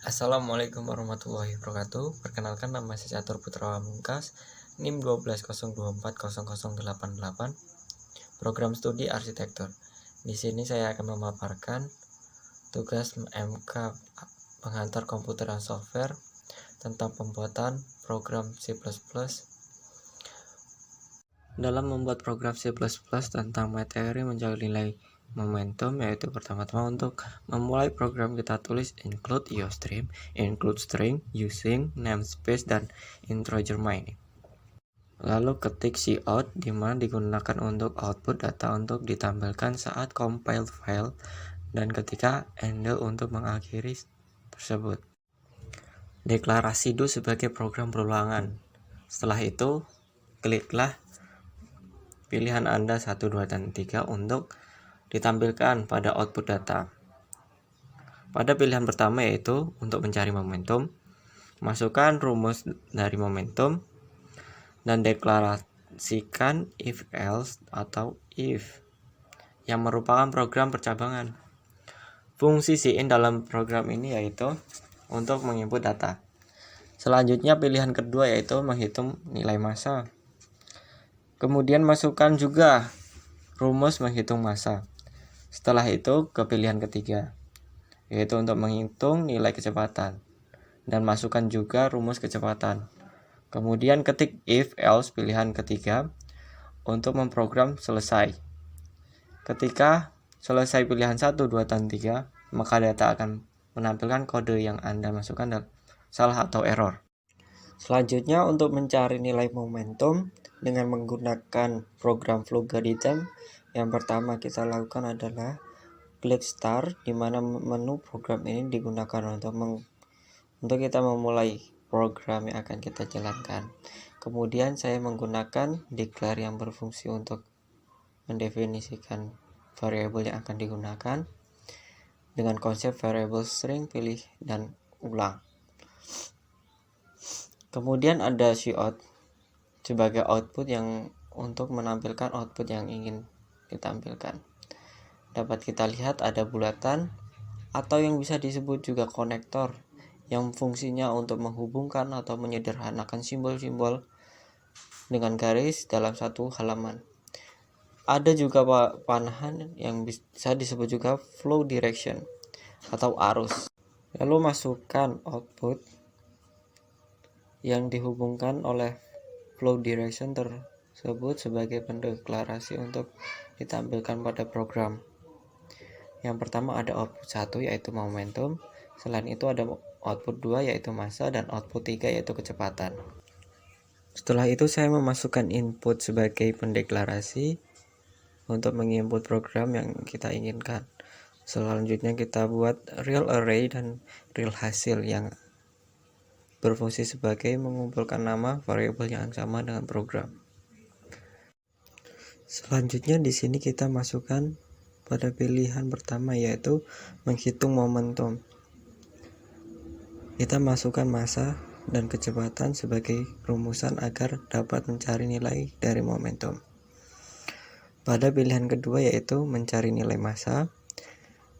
Assalamualaikum warahmatullahi wabarakatuh. Perkenalkan, nama saya Catur Putra Pamungkas, NIM 120240088, program studi arsitektur. Di sini saya akan memaparkan tugas MK pengantar komputer dan software tentang pembuatan program C++. Dalam membuat program C++ tentang materi menjaga nilai momentum, yaitu pertama-tama untuk memulai program kita tulis include IOStream, include string, using, namespace, dan integer mining. Lalu ketik cout, di mana digunakan untuk output data untuk ditampilkan saat compile file, dan ketika endel untuk mengakhiri tersebut. Deklarasi do sebagai program berulangan. Setelah itu, kliklah pilihan Anda 1, 2, dan 3 untuk ditampilkan pada output data. Pada pilihan pertama, yaitu untuk mencari momentum, masukkan rumus dari momentum dan deklarasikan if else atau if yang merupakan program percabangan. Fungsi cin dalam program ini yaitu untuk menginput data. Selanjutnya pilihan kedua yaitu menghitung nilai massa. Kemudian masukkan juga rumus menghitung massa. Setelah itu ke pilihan ketiga, yaitu untuk menghitung nilai kecepatan, dan masukkan juga rumus kecepatan. Kemudian ketik if else pilihan ketiga untuk memprogram selesai. Ketika selesai pilihan 1, 2, dan 3, maka data akan menampilkan kode yang Anda masukkan dalam salah atau error. Selanjutnya, untuk mencari nilai momentum dengan menggunakan program Flogarithm, yang pertama kita lakukan adalah klik start, di mana menu program ini digunakan untuk kita memulai program yang akan kita jalankan. Kemudian saya menggunakan declare yang berfungsi untuk mendefinisikan variabel yang akan digunakan dengan konsep variable string, pilih dan ulang. Kemudian ada cout sebagai output yang untuk menampilkan output yang ingin ditampilkan. Dapat kita lihat ada bulatan atau yang bisa disebut juga konektor yang fungsinya untuk menghubungkan atau menyederhanakan simbol-simbol dengan garis dalam satu halaman. Ada juga panahan yang bisa disebut juga flow direction atau arus. Lalu masukkan output yang dihubungkan oleh flow direction tersebut sebagai pendeklarasi untuk ditampilkan pada program. Yang pertama ada output 1 yaitu momentum, selain itu ada output 2 yaitu massa, dan output 3 yaitu kecepatan. Setelah itu saya memasukkan input sebagai pendeklarasi untuk menginput program yang kita inginkan. Selanjutnya kita buat real array dan real hasil yang berfungsi sebagai mengumpulkan nama variabel yang sama dengan program. Selanjutnya di sini kita masukkan pada pilihan pertama yaitu menghitung momentum. Kita masukkan massa dan kecepatan sebagai rumusan agar dapat mencari nilai dari momentum. Pada pilihan kedua yaitu mencari nilai massa,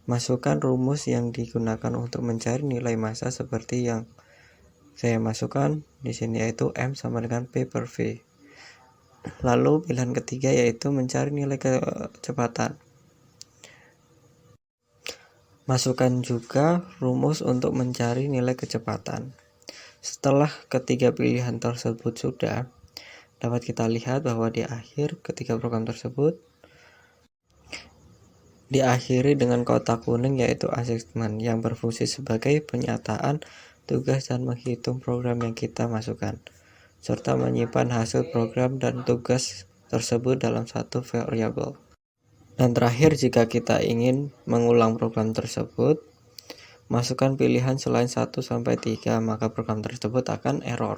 masukkan rumus yang digunakan untuk mencari nilai massa seperti yang saya masukkan di sini yaitu M sama dengan P per V. Lalu pilihan ketiga yaitu mencari nilai kecepatan. Masukkan juga rumus untuk mencari nilai kecepatan. Setelah ketiga pilihan tersebut sudah, dapat kita lihat bahwa di akhir ketika program tersebut diakhiri dengan kotak kuning yaitu achievement yang berfungsi sebagai penyataan tugas dan menghitung program yang kita masukkan, serta menyimpan hasil program dan tugas tersebut dalam satu variabel. Dan terakhir, jika kita ingin mengulang program tersebut, masukkan pilihan selain 1 sampai 3, maka program tersebut akan error.